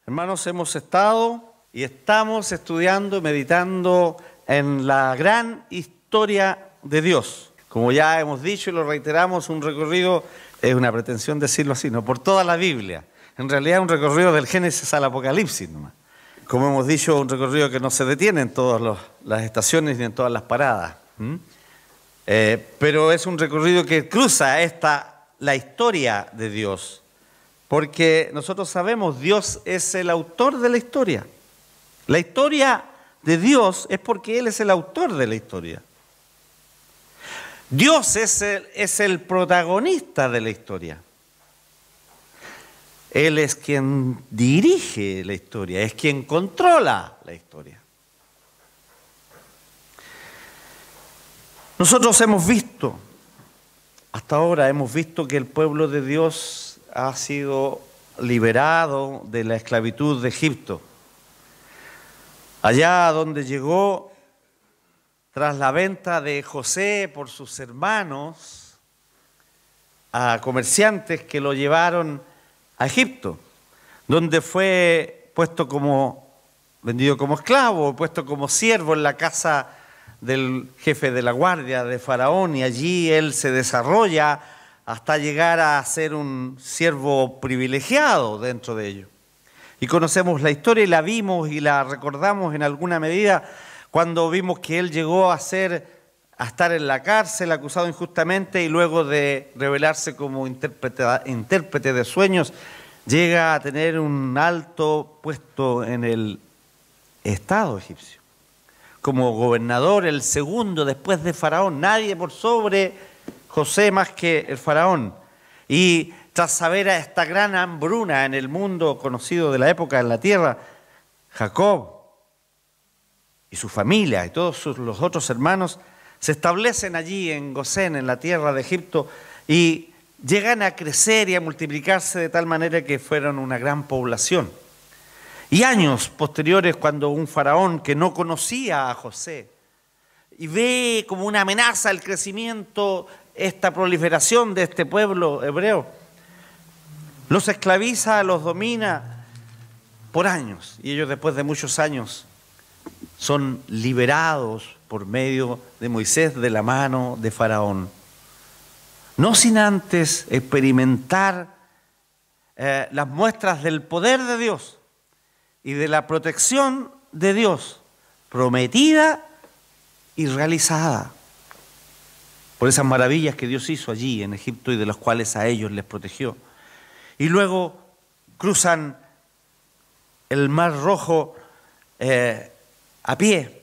Hermanos, hemos estado y estamos estudiando, meditando en la gran historia de Dios. Como ya hemos dicho y lo reiteramos, un recorrido, es una pretensión decirlo así, no por toda la Biblia. En realidad un recorrido del Génesis al Apocalipsis nomás. Como hemos dicho, un recorrido que no se detiene en todas las estaciones ni en todas las paradas. Pero es un recorrido que cruza la historia de Dios. Porque nosotros sabemos, Dios es el autor de la historia. La historia de Dios es porque Él es el autor de la historia. Dios es el protagonista de la historia. Él es quien dirige la historia, es quien controla la historia. Nosotros hemos visto, hasta ahora hemos visto que el pueblo de Dios ha sido liberado de la esclavitud de Egipto. Allá donde llegó tras la venta de José por sus hermanos a comerciantes que lo llevaron a Egipto, donde fue vendido como esclavo, puesto como siervo en la casa del jefe de la guardia de Faraón, y allí él se desarrolla hasta llegar a ser un siervo privilegiado dentro de ello. Y conocemos la historia y la vimos y la recordamos en alguna medida cuando vimos que él llegó a estar en la cárcel acusado injustamente, y luego de revelarse como intérprete de sueños, llega a tener un alto puesto en el Estado egipcio. Como gobernador, el segundo después de Faraón, nadie por sobre José más que el Faraón. Y tras saber a esta gran hambruna en el mundo conocido de la época en la tierra, Jacob y su familia y todos los otros hermanos se establecen allí en Gosén, en la tierra de Egipto, y llegan a crecer y a multiplicarse de tal manera que fueron una gran población. Y años posteriores, cuando un faraón que no conocía a José y ve como una amenaza el crecimiento, esta proliferación de este pueblo hebreo, los esclaviza, los domina por años, y ellos después de muchos años son liberados por medio de Moisés de la mano de Faraón. No sin antes experimentar las muestras del poder de Dios y de la protección de Dios, prometida y realizada por esas maravillas que Dios hizo allí en Egipto y de las cuales a ellos les protegió. Y luego cruzan el Mar Rojo a pie.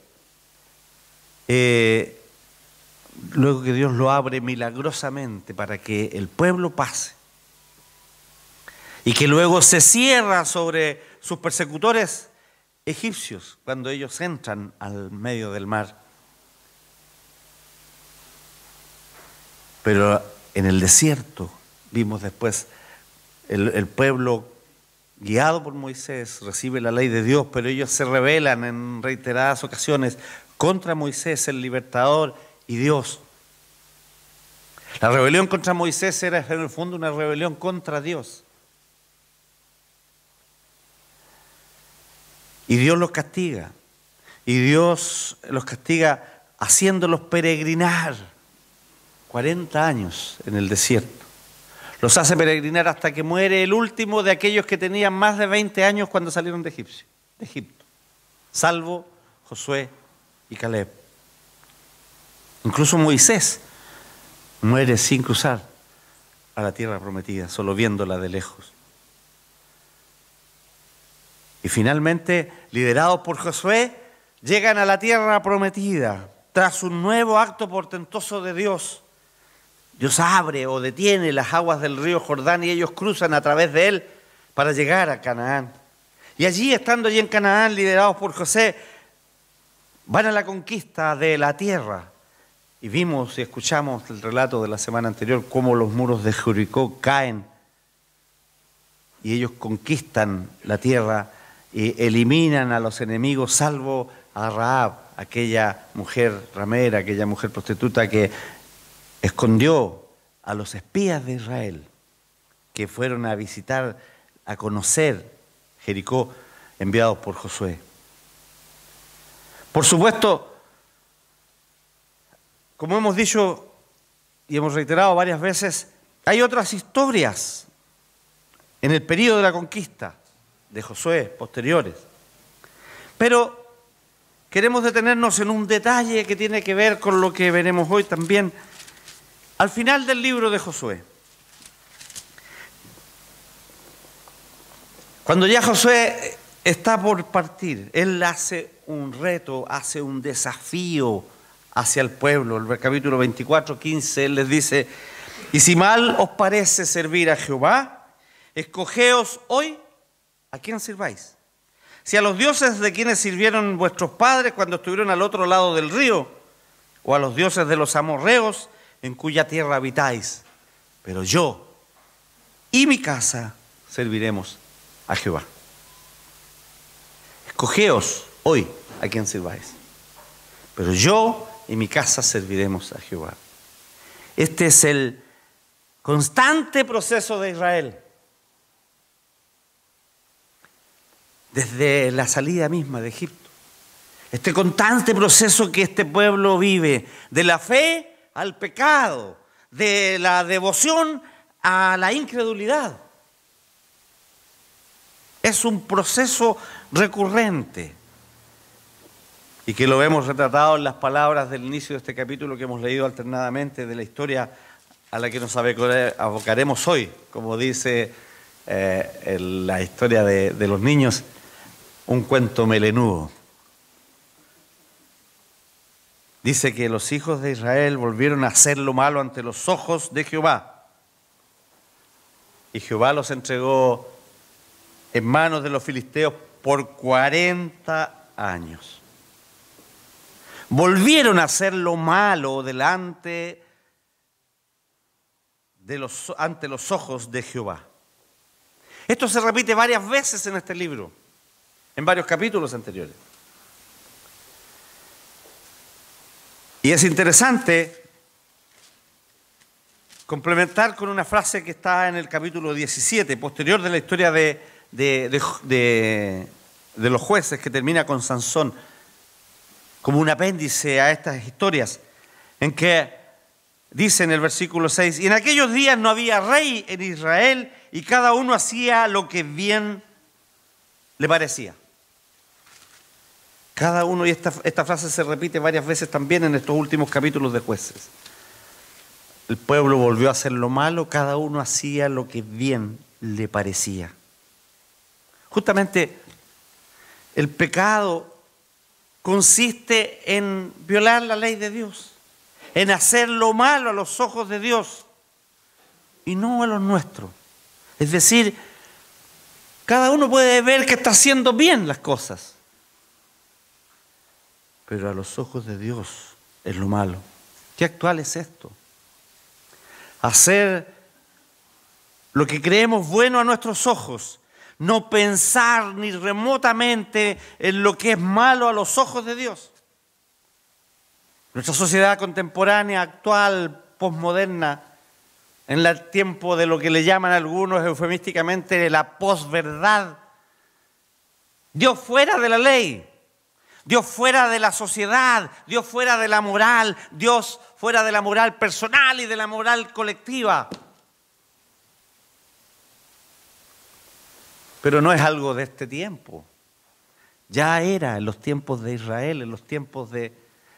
Luego que Dios lo abre milagrosamente para que el pueblo pase. Y que luego se cierra sobre sus persecutores egipcios cuando ellos entran al medio del mar. Pero en el desierto vimos después el pueblo guiado por Moisés recibe la ley de Dios, pero ellos se rebelan en reiteradas ocasiones contra Moisés, el libertador, y Dios. La rebelión contra Moisés era en el fondo una rebelión contra Dios. Y Dios los castiga. Y Dios los castiga haciéndolos peregrinar 40 años en el desierto. Los hace peregrinar hasta que muere el último de aquellos que tenían más de 20 años cuando salieron de Egipto, salvo Josué y Caleb. Incluso Moisés muere sin cruzar a la tierra prometida, solo viéndola de lejos. Y finalmente, liderados por Josué, llegan a la tierra prometida tras un nuevo acto portentoso de Dios. Dios abre o detiene las aguas del río Jordán y ellos cruzan a través de él para llegar a Canaán. Y allí, estando allí en Canaán, liderados por José, van a la conquista de la tierra. Y vimos y escuchamos el relato de la semana anterior, cómo los muros de Jericó caen y ellos conquistan la tierra y eliminan a los enemigos, salvo a Rahab, aquella mujer ramera, aquella mujer prostituta que escondió a los espías de Israel que fueron a visitar, a conocer Jericó, enviados por Josué. Por supuesto, como hemos dicho y hemos reiterado varias veces, hay otras historias en el periodo de la conquista de Josué, posteriores. Pero queremos detenernos en un detalle que tiene que ver con lo que veremos hoy también al final del libro de Josué. Cuando ya Josué está por partir, él hace un reto, hace un desafío hacia el pueblo. El capítulo 24, 15, él les dice: y si mal os parece servir a Jehová, escogeos hoy a quién sirváis. Si a los dioses de quienes sirvieron vuestros padres cuando estuvieron al otro lado del río, o a los dioses de los amorreos en cuya tierra habitáis, pero yo y mi casa serviremos a Jehová. Escogeos hoy a quién sirváis, pero yo y mi casa serviremos a Jehová. Este es el constante proceso de Israel. Desde la salida misma de Egipto. Este constante proceso que este pueblo vive, de la fe al pecado, de la devoción a la incredulidad. Es un proceso recurrente y que lo vemos retratado en las palabras del inicio de este capítulo que hemos leído alternadamente, de la historia a la que nos abocaremos hoy, como dice la historia de los niños, un cuento melenudo. Dice que los hijos de Israel volvieron a hacer lo malo ante los ojos de Jehová, y Jehová los entregó en manos de los filisteos por 40 años. Volvieron a hacer lo malo ante los ojos de Jehová. Esto se repite varias veces en este libro, en varios capítulos anteriores. Y es interesante complementar con una frase que está en el capítulo 17, posterior de la historia de los jueces, que termina con Sansón, como un apéndice a estas historias, en que dice en el versículo 6, y en aquellos días no había rey en Israel, y cada uno hacía lo que bien le parecía. Cada uno, y esta frase se repite varias veces también en estos últimos capítulos de Jueces. El pueblo volvió a hacer lo malo, cada uno hacía lo que bien le parecía. Justamente el pecado consiste en violar la ley de Dios, en hacer lo malo a los ojos de Dios y no a los nuestros. Es decir, cada uno puede ver que está haciendo bien las cosas, pero a los ojos de Dios es lo malo. ¿Qué actual es esto? Hacer lo que creemos bueno a nuestros ojos, no pensar ni remotamente en lo que es malo a los ojos de Dios. Nuestra sociedad contemporánea, actual, posmoderna, en el tiempo de lo que le llaman algunos eufemísticamente la posverdad, Dios fuera de la ley, Dios fuera de la sociedad, Dios fuera de la moral, Dios fuera de la moral personal y de la moral colectiva. Pero no es algo de este tiempo. Ya era en los tiempos de Israel, en los tiempos de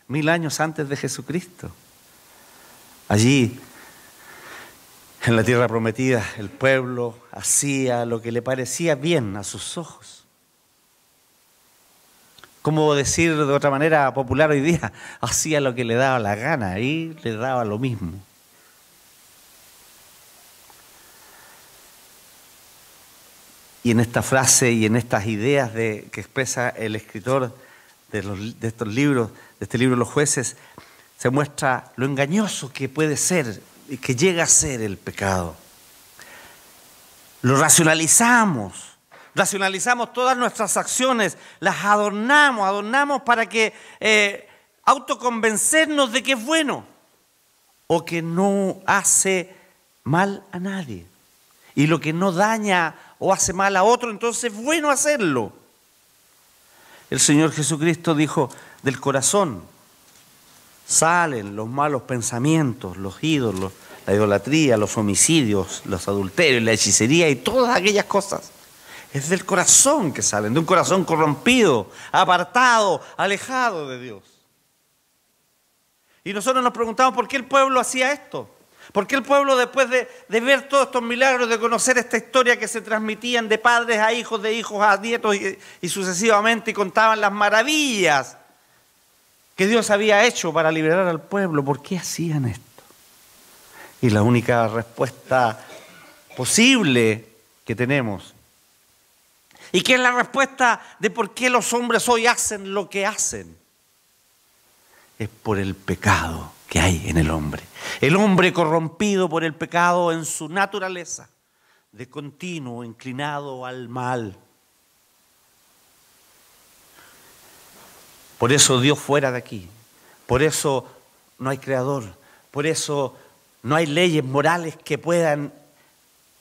1000 años antes de Jesucristo. Allí, en la tierra prometida, el pueblo hacía lo que le parecía bien a sus ojos. Como decir de otra manera popular hoy día, hacía lo que le daba la gana y le daba lo mismo. Y en esta frase y en estas ideas que expresa el escritor de estos libros, de este libro Los Jueces, se muestra lo engañoso que puede ser y que llega a ser el pecado. Lo racionalizamos todas nuestras acciones, las adornamos para que autoconvencernos de que es bueno o que no hace mal a nadie. Y lo que no daña o hace mal a otro, entonces es bueno hacerlo. El Señor Jesucristo dijo, del corazón salen los malos pensamientos, los ídolos, la idolatría, los homicidios, los adulterios, la hechicería y todas aquellas cosas. Es del corazón que salen, de un corazón corrompido, apartado, alejado de Dios. Y nosotros nos preguntamos por qué el pueblo hacía esto. ¿Por qué el pueblo, después de ver todos estos milagros, de conocer esta historia que se transmitían de padres a hijos, de hijos a nietos y sucesivamente, y contaban las maravillas que Dios había hecho para liberar al pueblo, ¿por qué hacían esto? Y la única respuesta posible que tenemos, y que es la respuesta de por qué los hombres hoy hacen lo que hacen, es por el pecado que hay en el hombre. El hombre corrompido por el pecado en su naturaleza, de continuo inclinado al mal. Por eso Dios fuera de aquí, por eso no hay creador, por eso no hay leyes morales que puedan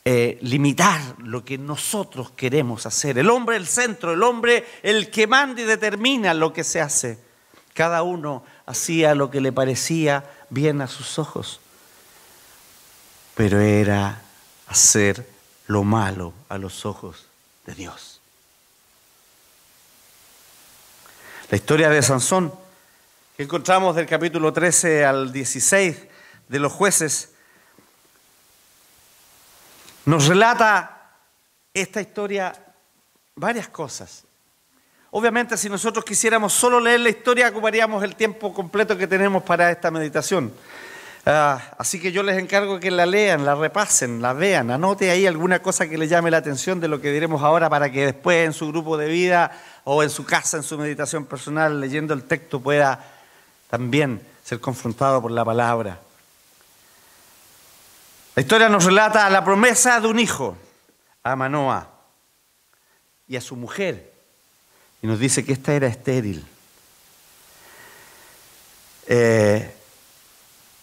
limitar lo que nosotros queremos hacer. El hombre el centro, el hombre el que manda y determina lo que se hace. Cada uno hacía lo que le parecía bien a sus ojos, pero era hacer lo malo a los ojos de Dios. La historia de Sansón, que encontramos del capítulo 13 al 16 de los Jueces, nos relata esta historia varias cosas. Obviamente, si nosotros quisiéramos solo leer la historia, ocuparíamos el tiempo completo que tenemos para esta meditación. Así que yo les encargo que la lean, la repasen, la vean, anote ahí alguna cosa que les llame la atención de lo que diremos ahora, para que después en su grupo de vida o en su casa, en su meditación personal, leyendo el texto, pueda también ser confrontado por la palabra. La historia nos relata la promesa de un hijo a Manoa y a su mujer, y nos dice que esta era estéril.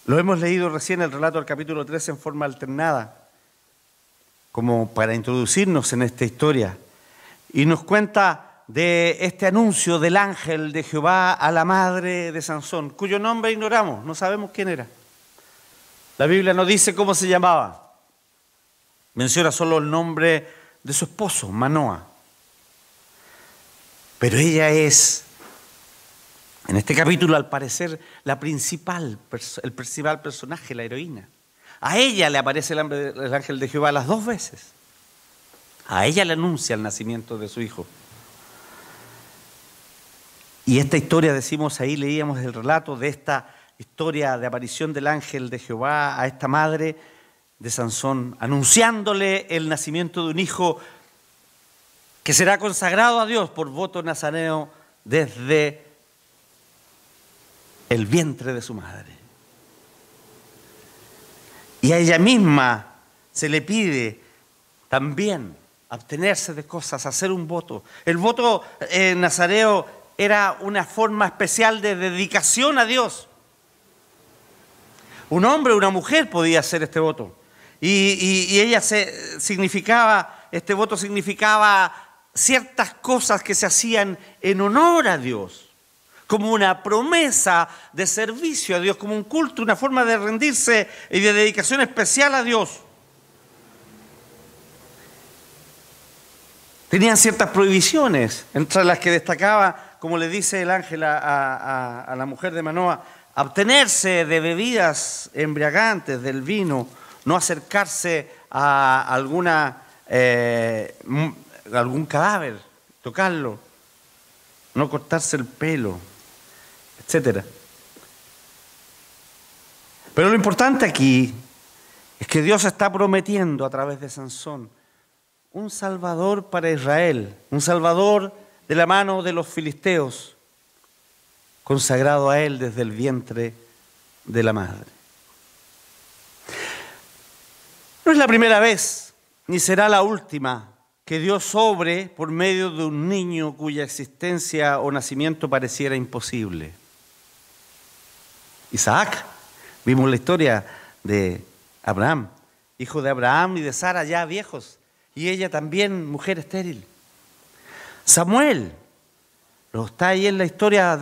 Lo hemos leído recién el relato del capítulo 13 en forma alternada, como para introducirnos en esta historia, y nos cuenta de este anuncio del ángel de Jehová a la madre de Sansón, cuyo nombre ignoramos, no sabemos quién era. La Biblia no dice cómo se llamaba, menciona solo el nombre de su esposo, Manoa. Pero ella es, en este capítulo, al parecer, el principal personaje, la heroína. A ella le aparece el ángel de Jehová las dos veces. A ella le anuncia el nacimiento de su hijo. Y esta historia, decimos ahí, leíamos el relato de esta historia de aparición del ángel de Jehová a esta madre de Sansón, anunciándole el nacimiento de un hijo que será consagrado a Dios por voto nazareo desde el vientre de su madre. Y a ella misma se le pide también abstenerse de cosas, hacer un voto. El voto nazareo era una forma especial de dedicación a Dios. Un hombre o una mujer podía hacer este voto. Y este voto significaba ciertas cosas que se hacían en honor a Dios, como una promesa de servicio a Dios, como un culto, una forma de rendirse y de dedicación especial a Dios. Tenían ciertas prohibiciones, entre las que destacaba, como le dice el ángel a la mujer de Manoa, abstenerse de bebidas embriagantes, del vino, no acercarse a algún cadáver, tocarlo, no cortarse el pelo, etc. Pero lo importante aquí es que Dios está prometiendo a través de Sansón un Salvador para Israel, un Salvador de la mano de los filisteos, consagrado a él desde el vientre de la madre. No es la primera vez, ni será la última, que Dios obre por medio de un niño cuya existencia o nacimiento pareciera imposible. Isaac, vimos la historia de Abraham, hijo de Abraham y de Sara, ya viejos, y ella también mujer estéril. Samuel, está ahí en la historia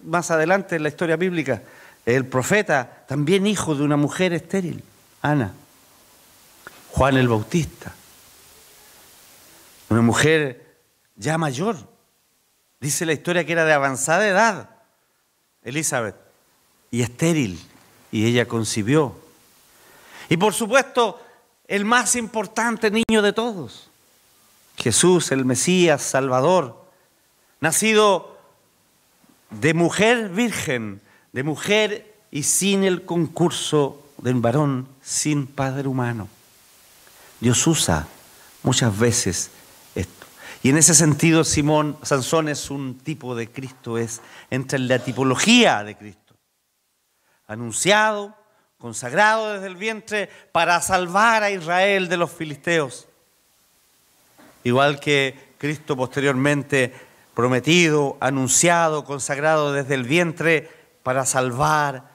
más adelante en la historia bíblica, el profeta, también hijo de una mujer estéril, Ana. Juan el Bautista, una mujer ya mayor, dice la historia que era de avanzada edad, Elizabeth, y estéril, y ella concibió. Y por supuesto, el más importante niño de todos, Jesús, el Mesías, Salvador, nacido de mujer virgen, de mujer y sin el concurso de un varón, sin padre humano. Dios usa muchas veces esto. Y en ese sentido, Sansón es un tipo de Cristo, entra en la tipología de Cristo. Anunciado, consagrado desde el vientre para salvar a Israel de los filisteos. Igual que Cristo posteriormente prometido, anunciado, consagrado desde el vientre para salvar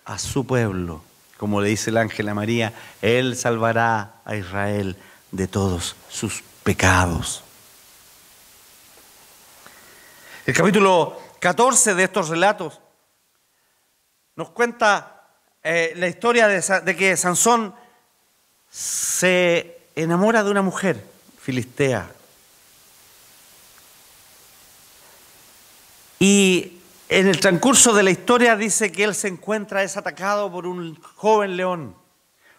a su pueblo. Como le dice el ángel a María, Él salvará a Israel de todos sus pecados. El capítulo 14 de estos relatos nos cuenta la historia de que Sansón se enamora de una mujer filistea. Y en el transcurso de la historia dice que él es atacado por un joven león.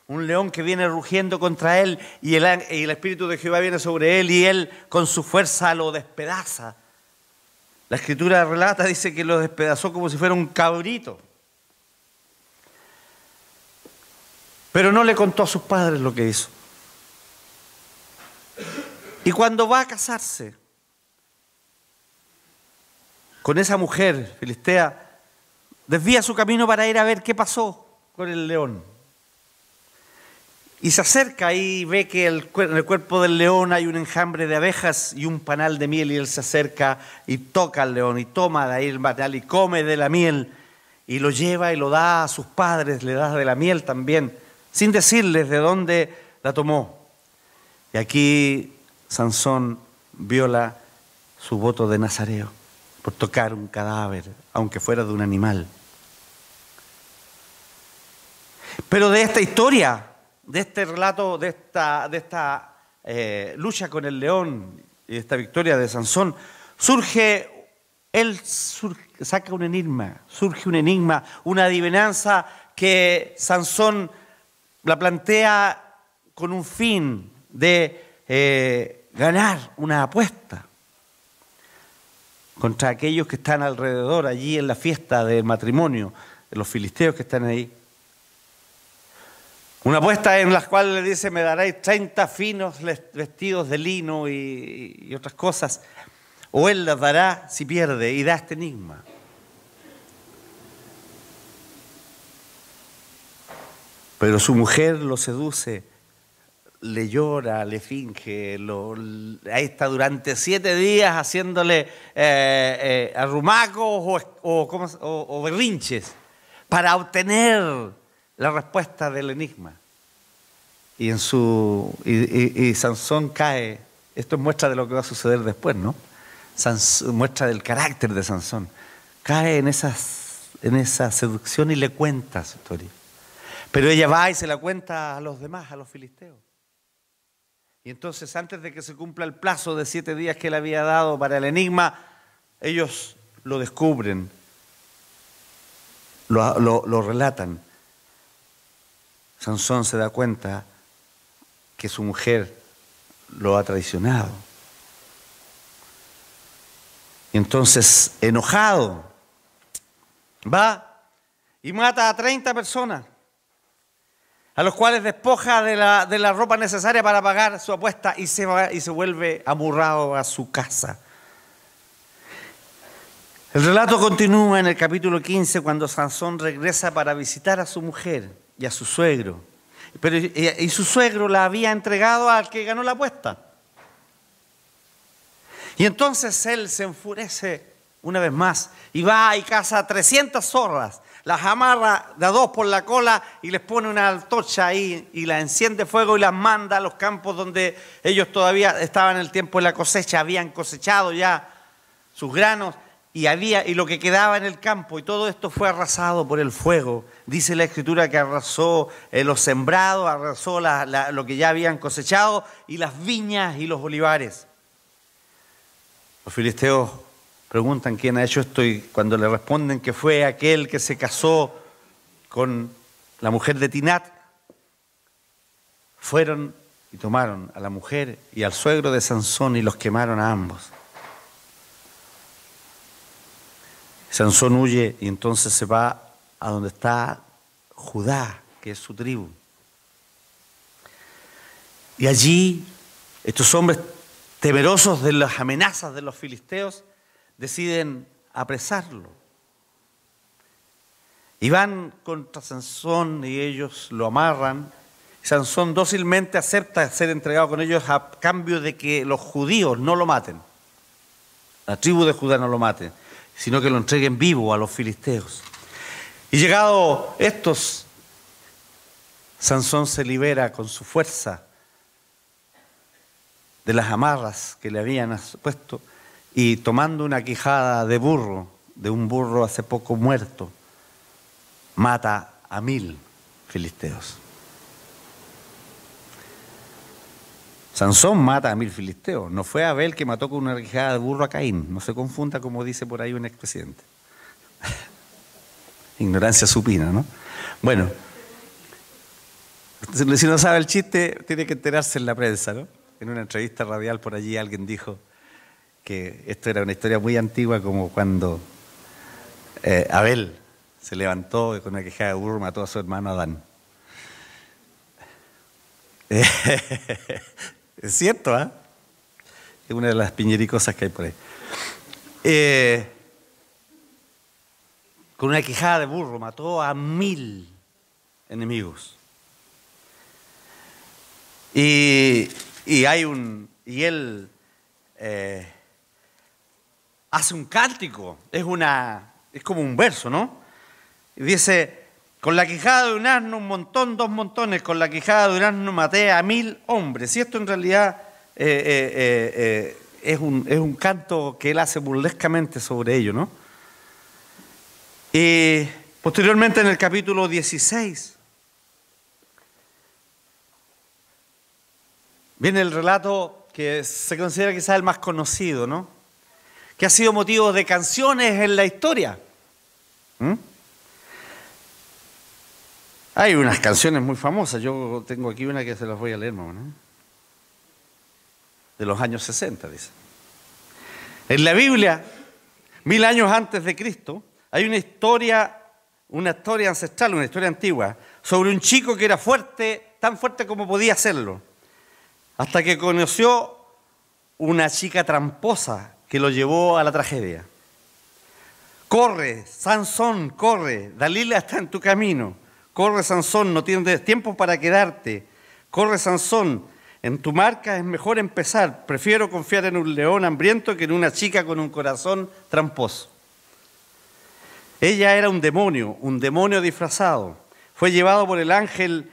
Un león que viene rugiendo contra él y el Espíritu de Jehová viene sobre él y él con su fuerza lo despedaza. La Escritura relata, dice que lo despedazó como si fuera un cabrito. Pero no le contó a sus padres lo que hizo. Y cuando va a casarse con esa mujer filistea, desvía su camino para ir a ver qué pasó con el león. Y se acerca y ve que en el cuerpo del león hay un enjambre de abejas y un panal de miel, y él se acerca y toca al león y toma de ahí el panal y come de la miel y lo lleva y lo da a sus padres, le da de la miel también, sin decirles de dónde la tomó. Y aquí Sansón viola su voto de nazareo por tocar un cadáver, aunque fuera de un animal. Pero de esta historia, de este relato, de esta lucha con el león y de esta victoria de Sansón, saca un enigma, surge un enigma, una adivinanza que Sansón la plantea con un fin de ganar una apuesta contra aquellos que están alrededor allí en la fiesta del matrimonio, los filisteos que están ahí. Una apuesta en la cual le dice: me daréis 30 finos vestidos de lino y otras cosas, o él las dará si pierde, y da este enigma. Pero su mujer lo seduce, le llora, le finge, ahí está durante 7 días haciéndole arrumacos o berrinches para obtener la respuesta del enigma. Y Sansón cae. Esto es muestra de lo que va a suceder después, ¿no? Muestra del carácter de Sansón. Cae en esa seducción y le cuenta su historia. Pero ella va y se la cuenta a los demás, a los filisteos. Y entonces, antes de que se cumpla el plazo de 7 días que él había dado para el enigma, ellos lo descubren, lo relatan. Sansón se da cuenta que su mujer lo ha traicionado. Y entonces, enojado, va y mata a 30 personas, a los cuales despoja de la ropa necesaria para pagar su apuesta, y se va y se vuelve amurrado a su casa. El relato continúa en el capítulo 15, cuando Sansón regresa para visitar a su mujer y a su suegro. Y su suegro la había entregado al que ganó la apuesta. Y entonces él se enfurece una vez más y va y caza 300 zorras, las amarra de a dos por la cola y les pone una antorcha ahí y las enciende fuego y las manda a los campos donde ellos todavía estaban en el tiempo de la cosecha, habían cosechado ya sus granos y lo que quedaba en el campo, y todo esto fue arrasado por el fuego. Dice la Escritura que arrasó los sembrados, arrasó lo que ya habían cosechado, y las viñas y los olivares. Los filisteos preguntan quién ha hecho esto, y cuando le responden que fue aquel que se casó con la mujer de Tinat, fueron y tomaron a la mujer y al suegro de Sansón y los quemaron a ambos. Sansón huye y entonces se va a donde está Judá, que es su tribu. Y allí estos hombres, temerosos de las amenazas de los filisteos, deciden apresarlo. Y van contra Sansón y ellos lo amarran. Sansón dócilmente acepta ser entregado con ellos a cambio de que los judíos no lo maten. La tribu de Judá no lo mate, sino que lo entreguen vivo a los filisteos. Y llegado estos, Sansón se libera con su fuerza de las amarras que le habían puesto, y tomando una quijada de un burro hace poco muerto, mata a 1000 filisteos. Sansón mata a 1000 filisteos. No fue Abel que mató con una quijada de burro a Caín. No se confunda, como dice por ahí un expresidente. Ignorancia supina, ¿no? Bueno, si no sabe el chiste, tiene que enterarse en la prensa, ¿no? En una entrevista radial por allí alguien dijo que esto era una historia muy antigua, como cuando Abel se levantó y con una quijada de burro mató a su hermano Adán. Es cierto, ¿ah? Es una de las piñericosas que hay por ahí. Con una quijada de burro mató a 1000 enemigos. Y él hace un cántico, es como un verso, ¿no? Y dice: con la quijada de un asno un montón, 2 montones, con la quijada de un asno maté a 1000 hombres. Y esto en realidad es un canto que él hace burlescamente sobre ello, ¿no? Y posteriormente en el capítulo 16 viene el relato que se considera quizás el más conocido, ¿no? Que ha sido motivo de canciones en la historia. Hay unas canciones muy famosas. Yo tengo aquí una que se las voy a leer, ¿no? De los años 60, dice. En la Biblia, 1000 años antes de Cristo, hay una historia ancestral, una historia antigua, sobre un chico que era fuerte, tan fuerte como podía serlo, hasta que conoció una chica tramposa que lo llevó a la tragedia. Corre, Sansón, corre, Dalila está en tu camino. Corre, Sansón, no tienes tiempo para quedarte. Corre, Sansón, en tu marca es mejor empezar. Prefiero confiar en un león hambriento que en una chica con un corazón tramposo. Ella era un demonio disfrazado. Fue llevado por el ángel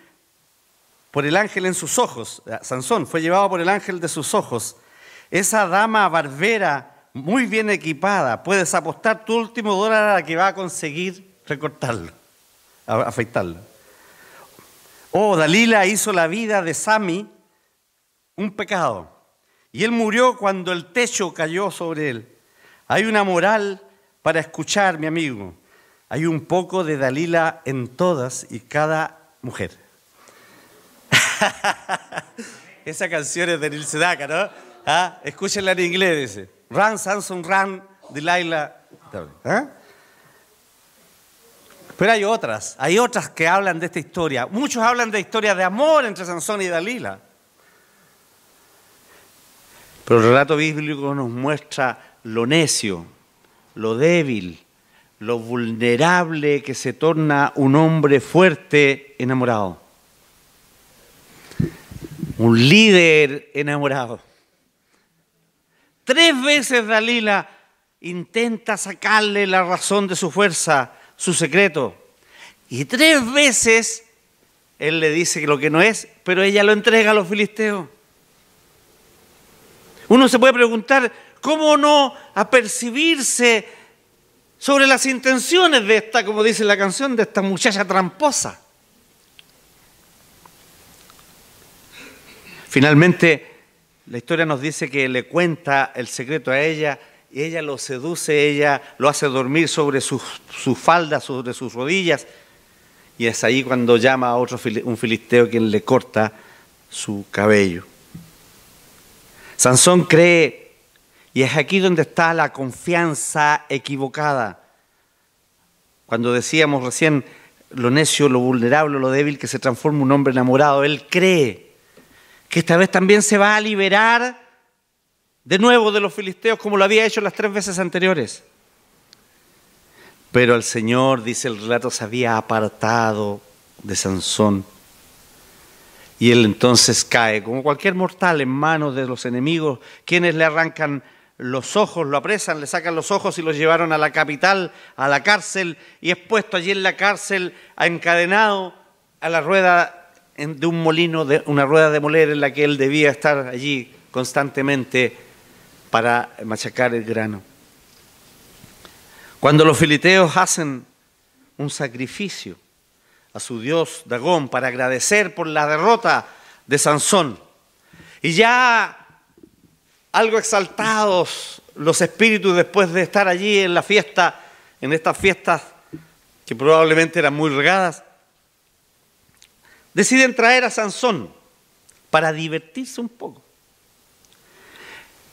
en sus ojos. Sansón fue llevado por el ángel de sus ojos. Esa dama barbera, muy bien equipada, puedes apostar tu último dólar a la que va a conseguir recortarlo, afeitarlo. Oh, Dalila hizo la vida de Sami un pecado, y él murió cuando el techo cayó sobre él. Hay una moral para escuchar, mi amigo. Hay un poco de Dalila en todas y cada mujer. Esa canción es de Neil Sedaka, ¿no? ¿Ah? Escúchenla en inglés, dice. Run, Samson, run, Delilah. ¿Ah? Pero hay otras que hablan de esta historia. Muchos hablan de historias de amor entre Sansón y Dalila. Pero el relato bíblico nos muestra lo necio, lo débil, lo vulnerable que se torna un hombre fuerte enamorado. Un líder enamorado. 3 veces Dalila intenta sacarle la razón de su fuerza, su secreto. Y 3 veces él le dice lo que no es, pero ella lo entrega a los filisteos. Uno se puede preguntar, ¿cómo no apercibirse sobre las intenciones de esta, como dice la canción, de esta muchacha tramposa? Finalmente, la historia nos dice que le cuenta el secreto a ella y ella lo seduce, ella lo hace dormir sobre sus faldas, sobre sus rodillas, y es ahí cuando llama a un filisteo quien le corta su cabello. Sansón cree, y es aquí donde está la confianza equivocada. Cuando decíamos recién lo necio, lo vulnerable, lo débil, que se transforma en un hombre enamorado, él cree que esta vez también se va a liberar de nuevo de los filisteos como lo había hecho las 3 veces anteriores. Pero el Señor, dice el relato, se había apartado de Sansón. Y él entonces cae, como cualquier mortal, en manos de los enemigos, quienes le arrancan los ojos, lo apresan, le sacan los ojos y lo llevaron a la capital, a la cárcel, y es puesto allí en la cárcel, encadenado a la rueda de un molino, una rueda de moler en la que él debía estar allí constantemente para machacar el grano. Cuando los filisteos hacen un sacrificio a su dios Dagón para agradecer por la derrota de Sansón, y ya algo exaltados los espíritus después de estar allí en la fiesta, en estas fiestas que probablemente eran muy regadas, deciden traer a Sansón para divertirse un poco.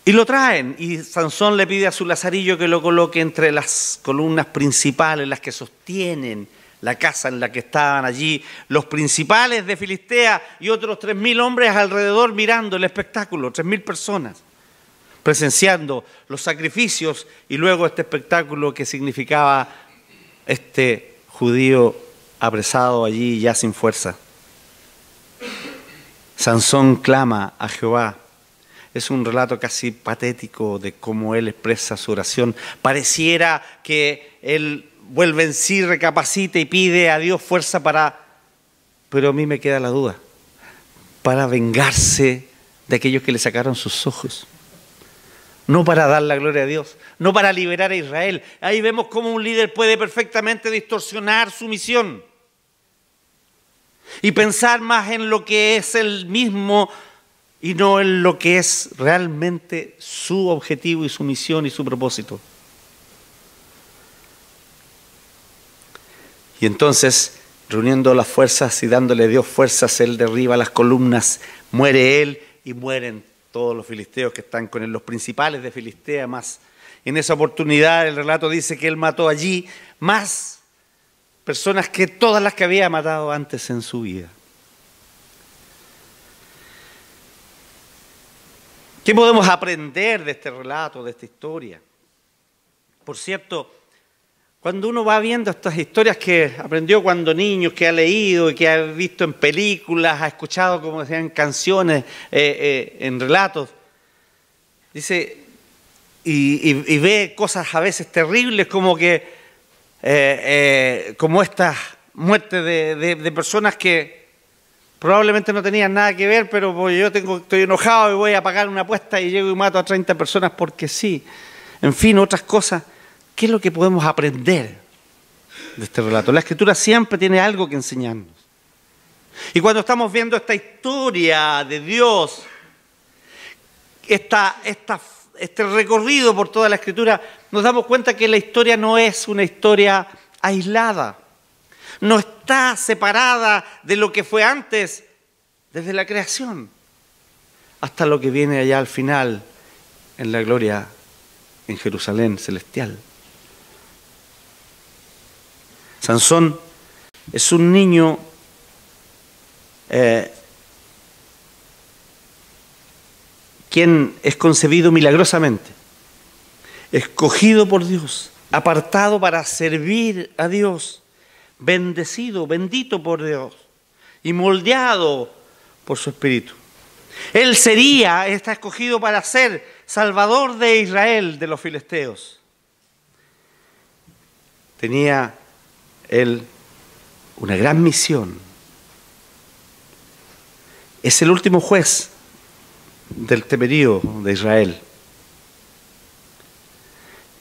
Y lo traen, y Sansón le pide a su lazarillo que lo coloque entre las columnas principales, las que sostienen la casa en la que estaban allí los principales de Filistea y otros 3.000 hombres alrededor mirando el espectáculo, 3.000 personas, presenciando los sacrificios y luego este espectáculo que significaba este judío apresado allí ya sin fuerza. Sansón clama a Jehová. Es un relato casi patético de cómo él expresa su oración. Pareciera que él vuelve en sí, recapacita y pide a Dios fuerza pero a mí me queda la duda, para vengarse de aquellos que le sacaron sus ojos. No para dar la gloria a Dios, no para liberar a Israel. Ahí vemos cómo un líder puede perfectamente distorsionar su misión y pensar más en lo que es él mismo y no en lo que es realmente su objetivo y su misión y su propósito. Y entonces, reuniendo las fuerzas y dándole a Dios fuerzas, él derriba las columnas, muere él y mueren todos los filisteos que están con él, los principales de Filistea más. En esa oportunidad el relato dice que él mató allí más personas que todas las que había matado antes en su vida. ¿Qué podemos aprender de este relato, de esta historia? Por cierto, cuando uno va viendo estas historias que aprendió cuando niño, que ha leído y que ha visto en películas, ha escuchado, como decían, canciones, en relatos, dice, y ve cosas a veces terribles como como estas muertes de personas que probablemente no tenían nada que ver, pero pues yo estoy enojado y voy a pagar una apuesta y llego y mato a 30 personas porque sí. En fin, otras cosas. ¿Qué es lo que podemos aprender de este relato? La Escritura siempre tiene algo que enseñarnos. Y cuando estamos viendo esta historia de Dios, este recorrido por toda la Escritura, nos damos cuenta que la historia no es una historia aislada. No está separada de lo que fue antes, desde la creación, hasta lo que viene allá al final, en la gloria en Jerusalén celestial. Sansón es un niño quien es concebido milagrosamente, escogido por Dios, apartado para servir a Dios, bendecido, bendito por Dios y moldeado por su Espíritu. Él está escogido para ser Salvador de Israel, de los filisteos. Tenía él una gran misión. Es el último juez del período de Israel.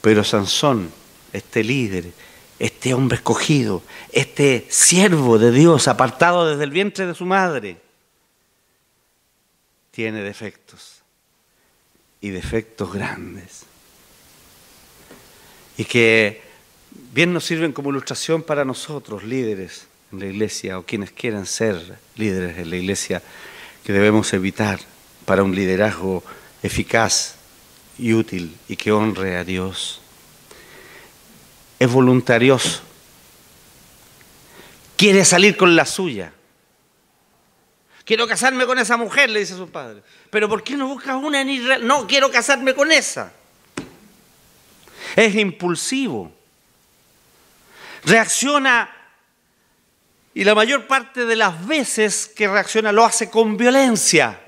Pero Sansón, este líder, este hombre escogido, este siervo de Dios, apartado desde el vientre de su madre, tiene defectos, y defectos grandes, y que bien nos sirven como ilustración para nosotros, líderes en la iglesia, o quienes quieran ser líderes en la iglesia, que debemos evitar para un liderazgo eficaz y útil y que honre a Dios. Es voluntarioso. Quiere salir con la suya. Quiero casarme con esa mujer, le dice a su padre. Pero ¿por qué no buscas una en Israel? No, quiero casarme con esa. Es impulsivo. Reacciona, y la mayor parte de las veces que reacciona lo hace con violencia.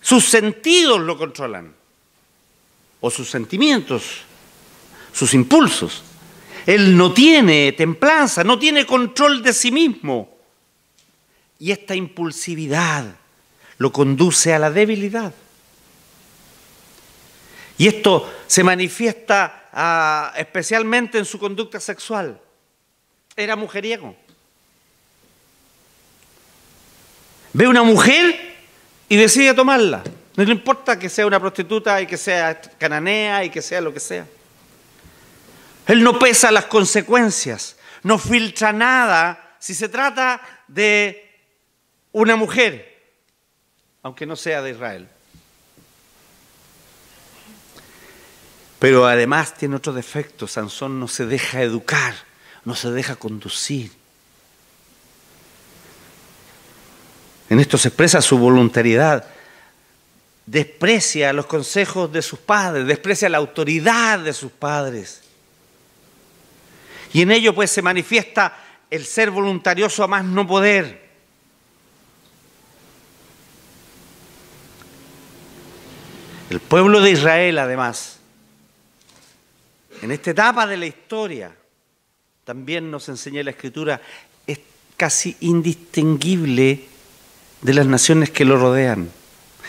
Sus sentidos lo controlan, o sus sentimientos, sus impulsos. Él no tiene templanza, no tiene control de sí mismo. Y esta impulsividad lo conduce a la debilidad. Y esto se manifiesta especialmente en su conducta sexual. Era mujeriego. Ve una mujer y decide tomarla. No le importa que sea una prostituta y que sea cananea y que sea lo que sea. Él no pesa las consecuencias, no filtra nada si se trata de una mujer, aunque no sea de Israel. Pero además tiene otro defecto. Sansón no se deja educar, no se deja conducir. En esto se expresa su voluntariedad. Desprecia los consejos de sus padres, desprecia la autoridad de sus padres. Y en ello pues se manifiesta el ser voluntarioso a más no poder. El pueblo de Israel, además, en esta etapa de la historia, también nos enseña la Escritura, es casi indistinguible de las naciones que lo rodean.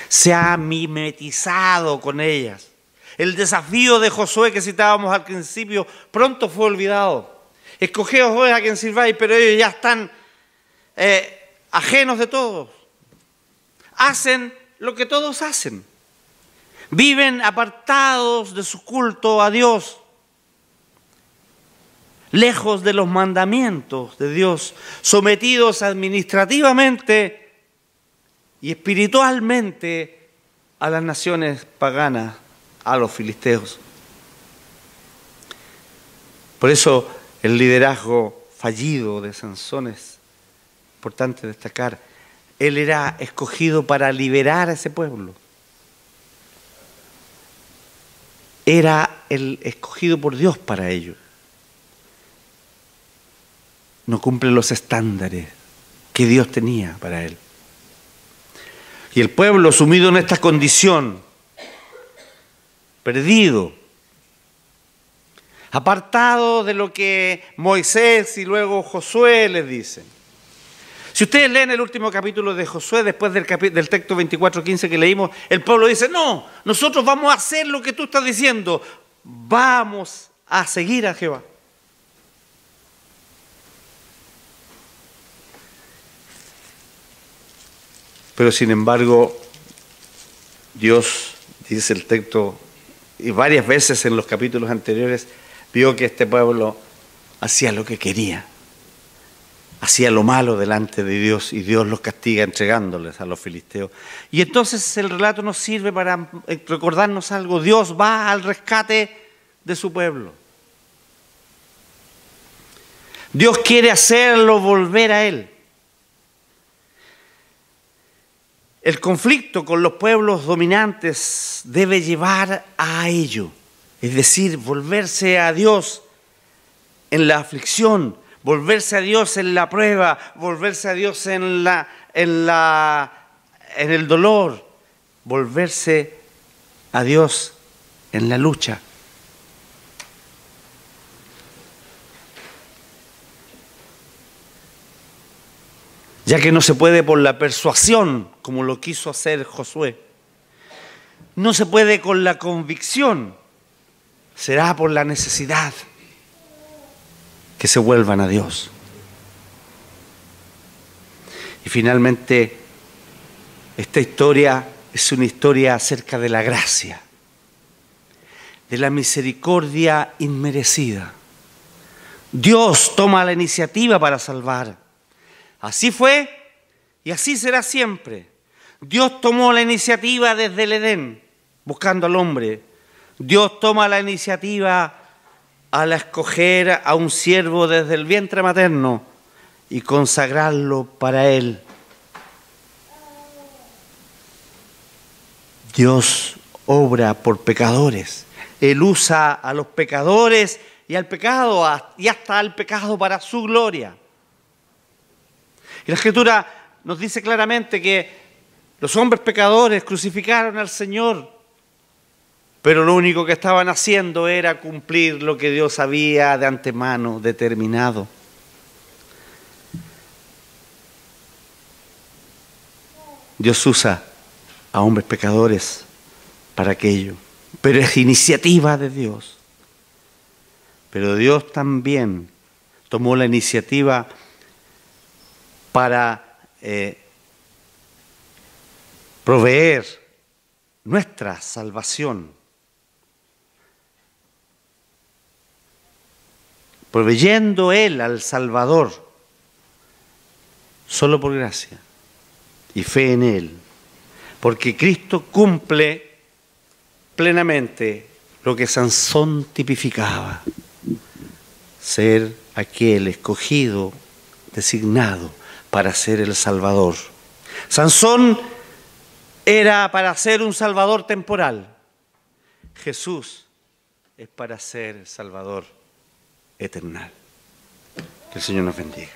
Se ha mimetizado con ellas. El desafío de Josué que citábamos al principio pronto fue olvidado. Escogeos hoy a quien sirváis, pero ellos ya están ajenos de todos. Hacen lo que todos hacen. Viven apartados de su culto a Dios, lejos de los mandamientos de Dios, sometidos administrativamente y espiritualmente a las naciones paganas, a los filisteos. Por eso el liderazgo fallido de Sansón es importante destacar. Él era escogido para liberar a ese pueblo. Era el escogido por Dios para ello. No cumple los estándares que Dios tenía para él. Y el pueblo, sumido en esta condición, perdido, apartado de lo que Moisés y luego Josué les dicen. Si ustedes leen el último capítulo de Josué, después del texto 24:15 que leímos, el pueblo dice, no, nosotros vamos a hacer lo que tú estás diciendo, vamos a seguir a Jehová. Pero sin embargo, Dios, dice el texto, y varias veces en los capítulos anteriores, vio que este pueblo hacía lo que quería. Hacía lo malo delante de Dios y Dios los castiga entregándoles a los filisteos. Y entonces el relato nos sirve para recordarnos algo. Dios va al rescate de su pueblo. Dios quiere hacerlo volver a Él. El conflicto con los pueblos dominantes debe llevar a ello. Es decir, volverse a Dios en la aflicción, volverse a Dios en la prueba, volverse a Dios en el dolor, volverse a Dios en la lucha. ya que no se puede por la persuasión, como lo quiso hacer Josué. No se puede con la convicción, será por la necesidad que se vuelvan a Dios. Y finalmente, esta historia es una historia acerca de la gracia, de la misericordia inmerecida. Dios toma la iniciativa para salvar. Así fue y así será siempre. Dios tomó la iniciativa desde el Edén, buscando al hombre. Dios toma la iniciativa al escoger a un siervo desde el vientre materno y consagrarlo para Él. Dios obra por pecadores. Él usa a los pecadores y al pecado, y hasta al pecado para su gloria. Y la Escritura nos dice claramente que los hombres pecadores crucificaron al Señor, pero lo único que estaban haciendo era cumplir lo que Dios había de antemano determinado. Dios usa a hombres pecadores para aquello, pero es iniciativa de Dios. Pero Dios también tomó la iniciativa para proveer nuestra salvación, proveyendo Él al Salvador solo por gracia y fe en Él, porque Cristo cumple plenamente lo que Sansón tipificaba: ser aquel escogido, designado para ser el Salvador. Sansón era para ser un Salvador temporal. Jesús es para ser Salvador eternal. Que el Señor nos bendiga.